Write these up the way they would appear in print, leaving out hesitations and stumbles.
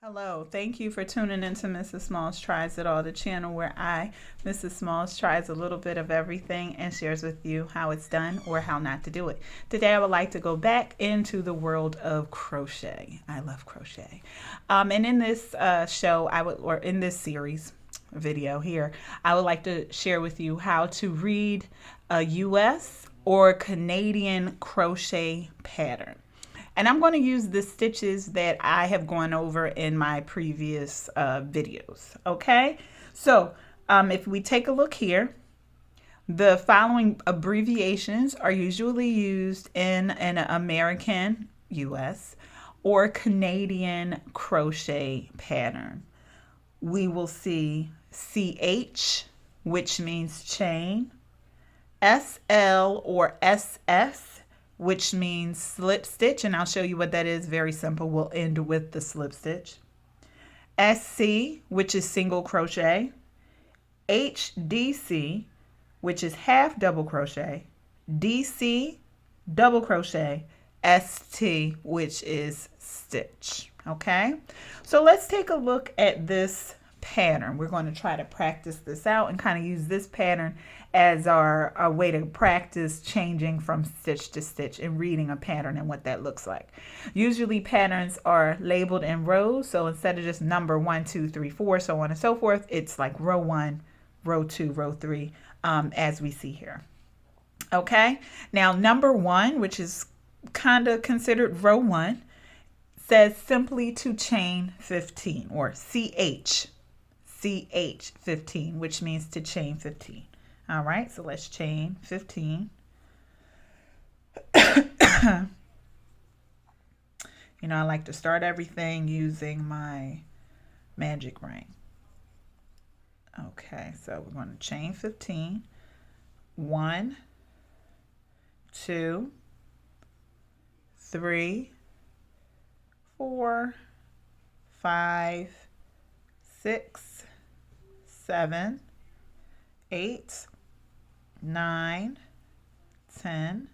Hello, thank you for tuning into Mrs. Smalls Tries It All, the channel where Mrs. Smalls, tries a little bit of everything and shares with you how it's done or how not to do it. Today I would like to go back into the world of crochet. I love crochet. And in this or in this series video here, I would like to share with you how to read a US or Canadian crochet pattern. And I'm going to use the stitches that I have gone over in my previous videos. Okay, so if we take a look here, the following abbreviations are usually used in an American, US, or Canadian crochet pattern. We will see CH, which means chain, SL or SS, which means slip stitch, and I'll show you what that is. Very simple. We'll end with the slip stitch. SC, which is single crochet. HDC, which is half double crochet. DC, double crochet. ST, which is stitch. Okay, so let's take a look at this pattern. We're going to try to practice this out and kind of use this pattern as our way to practice changing from stitch to stitch and reading a pattern and what that looks like. Usually patterns are labeled in rows, so instead of just number 1, 2, 3, 4, so on and so forth, it's like row 1, row 2, row 3, as we see here. Okay, now number 1, which is kind of considered row 1, says simply to chain 15, or CH 15, which means to chain 15. All right, so let's chain 15. I like to start everything using my magic ring. Okay, so we're going to chain 15. 1, 2, 3, 4, 5, 6, 7, 8, 9, 10,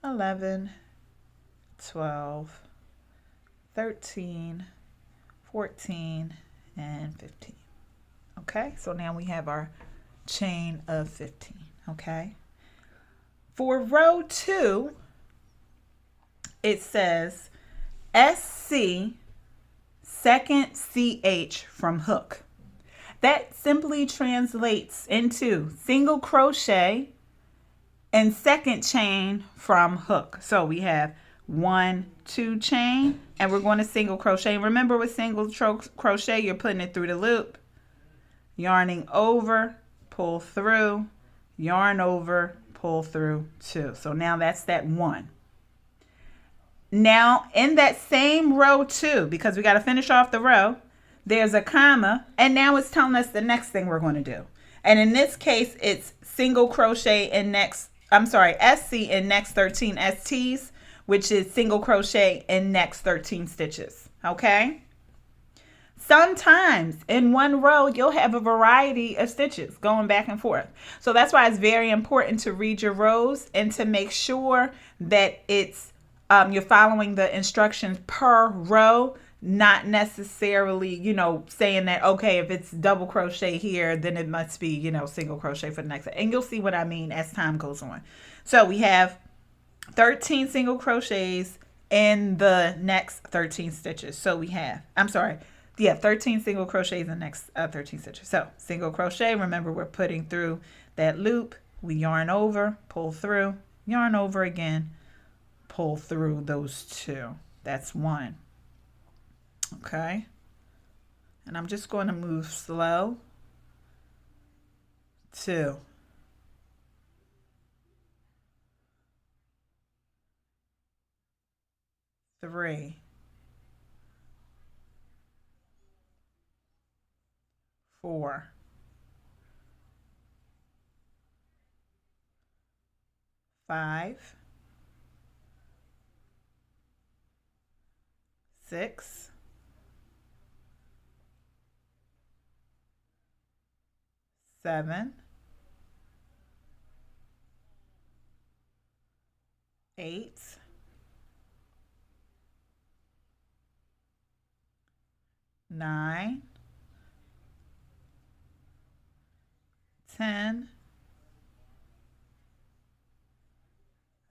11, 12, 13, 14, and 15. Okay, so now we have our chain of 15. Okay, for row 2, it says SC second CH from hook. That simply translates into single crochet and second chain from hook. So we have 1, 2 chain, and we're going to single crochet. Remember, with single crochet, you're putting it through the loop, yarning over, pull through, yarn over, pull through 2. So now that's that 1. Now in that same row 2, because we got to finish off the row, there's a comma, and now it's telling us the next thing we're going to do. And in this case, it's single crochet in SC in next 13 STs, which is single crochet in next 13 stitches. Okay? Sometimes in one row, you'll have a variety of stitches going back and forth. So that's why it's very important to read your rows and to make sure that it's you're following the instructions per row, not necessarily, saying that, okay, if it's double crochet here, then it must be, single crochet for the next. And you'll see what I mean as time goes on. So we have 13 single crochets in the next 13 stitches. So we have, 13 single crochets in the next 13 stitches. So single crochet, remember we're putting through that loop. We yarn over, pull through, yarn over again, pull through those 2. That's 1. Okay, and I'm just going to move slow. 2, 3, 4, 5, 6, 7, 8, 9, 10,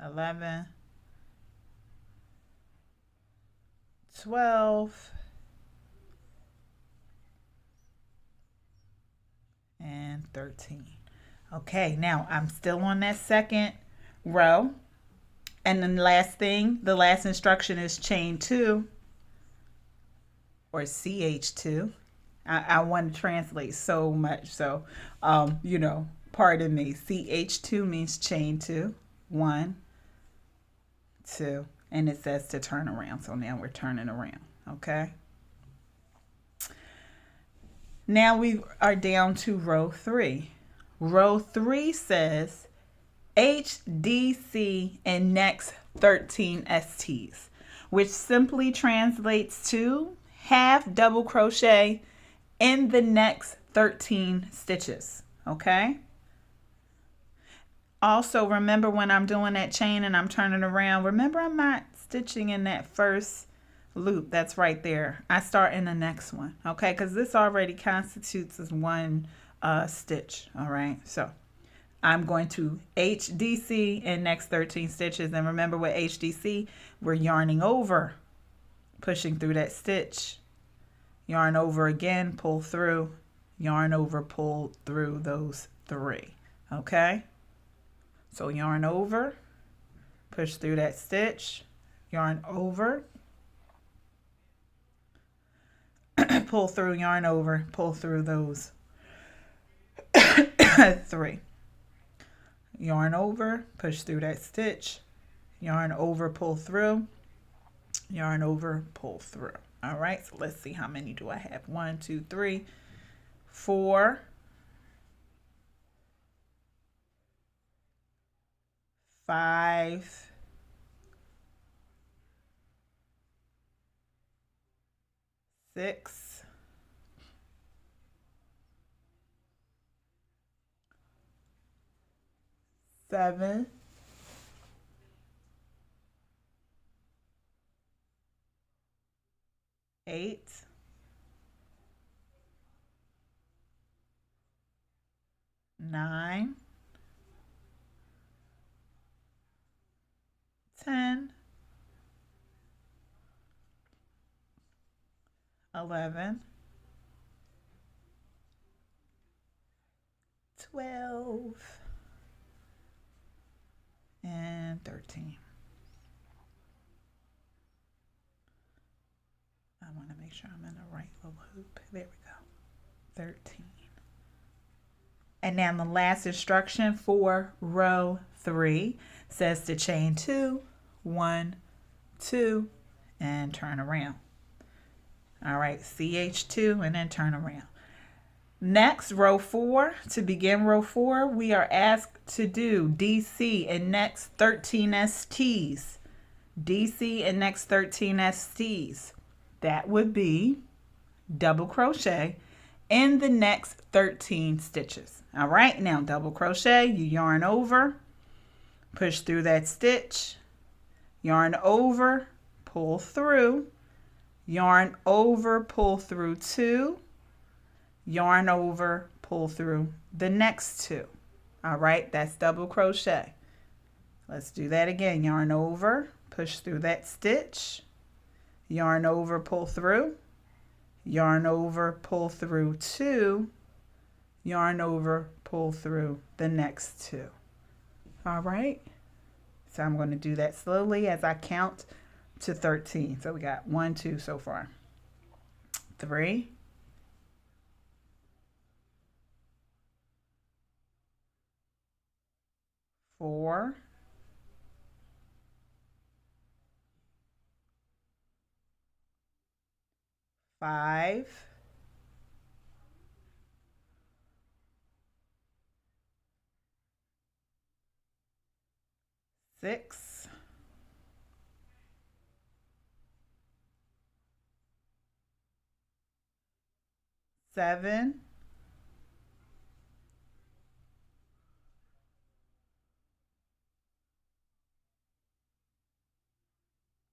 11, 12, and 13. Okay, now I'm still on that second row. And then the last thing, the last instruction is chain 2 or CH2. I want to translate so much. So, pardon me. CH2 means chain 2. 1, 2. And it says to turn around. So now we're turning around. Okay. Now we are down to row 3. Row 3 says HDC and next 13 STs, which simply translates to half double crochet in the next 13 stitches. Okay. Also, remember when I'm doing that chain and I'm turning around, remember I'm not stitching in that first loop that's right there. I start in the next one. Okay, because this already constitutes as one stitch. All right, so I'm going to HDC in next 13 stitches. And remember with HDC, we're yarning over, pushing through that stitch, yarn over again, pull through, yarn over, pull through those 3. Okay, so yarn over, push through that stitch, yarn over, pull through, yarn over, pull through those 3. Yarn over, push through that stitch, yarn over, pull through, yarn over, pull through. All right, so let's see how many do I have. 1, 2, 3, 4, 5, 6, 7, 8, 9, 10, 11, 12, and 13. I want to make sure I'm in the right little hoop. There we go. 13. And now the last instruction for row 3 says to chain 2, 1, 2, and turn around. All right, CH2 and then turn around. Next, row 4, to begin row 4, we are asked to do DC and next 13 STs. DC and next 13 STs. That would be double crochet in the next 13 stitches. All right, now double crochet, you yarn over, push through that stitch, yarn over, pull through, yarn over, pull through 2, yarn over, pull through the next 2. All right, that's double crochet. Let's do that again. Yarn over, push through that stitch, yarn over, pull through, yarn over, pull through 2, yarn over, pull through the next 2. All right, so I'm going to do that slowly as I count to 13. So we got 1, 2 so far. 3, 4, 5, 6, 7,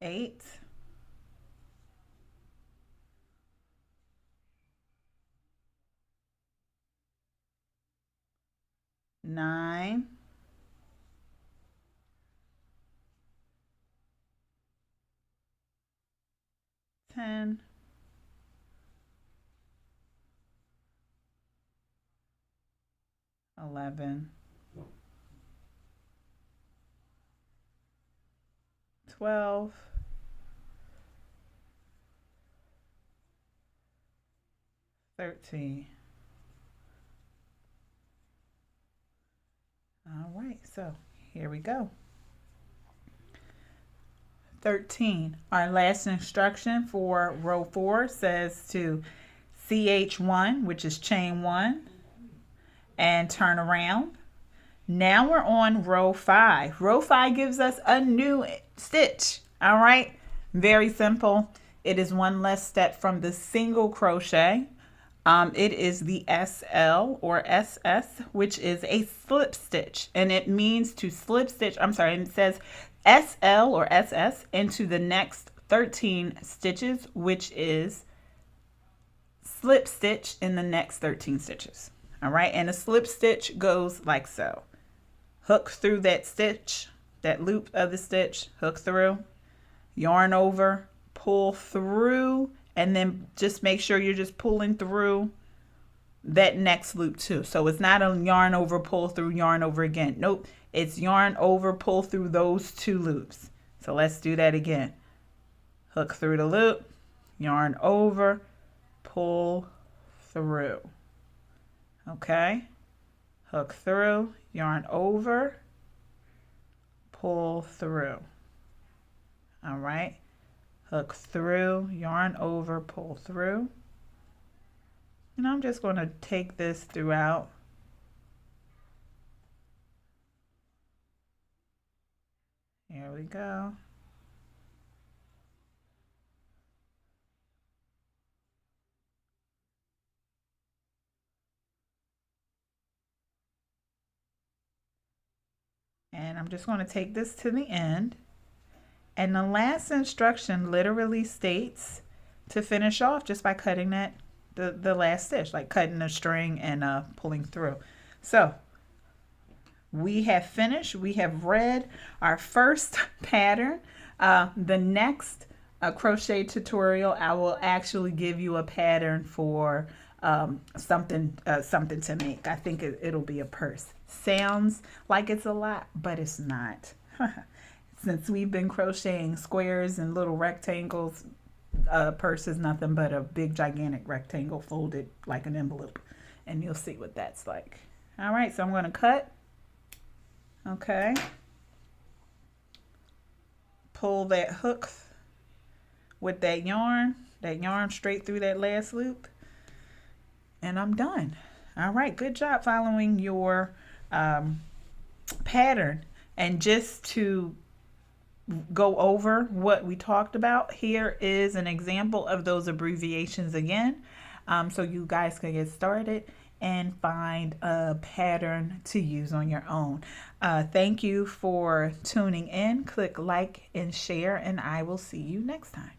8, 9, 10, 11, 12, 13. All right, so here we go. 13. Our last instruction for row 4 says to CH1, which is chain 1, and turn around. Now we're on row 5. Row 5 gives us a new stitch. All right, very simple. It is one less step from the single crochet. It is the SL or SS, which is a slip stitch, and it means to slip stitch. I'm sorry, and it says SL or SS into the next 13 stitches, which is slip stitch in the next 13 stitches. All right, and a slip stitch goes like so. Hook through that stitch, that loop of the stitch, hook through, yarn over, pull through, and then just make sure you're just pulling through that next loop too. So it's not a yarn over, pull through, yarn over again. Nope, it's yarn over, pull through those 2 loops. So let's do that again. Hook through the loop, yarn over, pull through. Okay, hook through, yarn over, pull through. All right, hook through, yarn over, pull through. And I'm just going to take this throughout. Here we go. And I'm just going to take this to the end. And the last instruction literally states to finish off just by cutting that the last stitch, like cutting the string and pulling through. So we have finished. We have read our first pattern. The next crochet tutorial, I will actually give you a pattern for something to make. I think it'll be a purse. Sounds like it's a lot, but it's not. Since we've been crocheting squares and little rectangles, purse is nothing but a big gigantic rectangle folded like an envelope, and you'll see what that's like. All right, so I'm going to cut. Okay, pull that hook with that yarn straight through that last loop, and I'm done. All right, good job following your pattern. And just to go over what we talked about, here is an example of those abbreviations again, so you guys can get started and find a pattern to use on your own. Thank you for tuning in. Click like and share, and I will see you next time.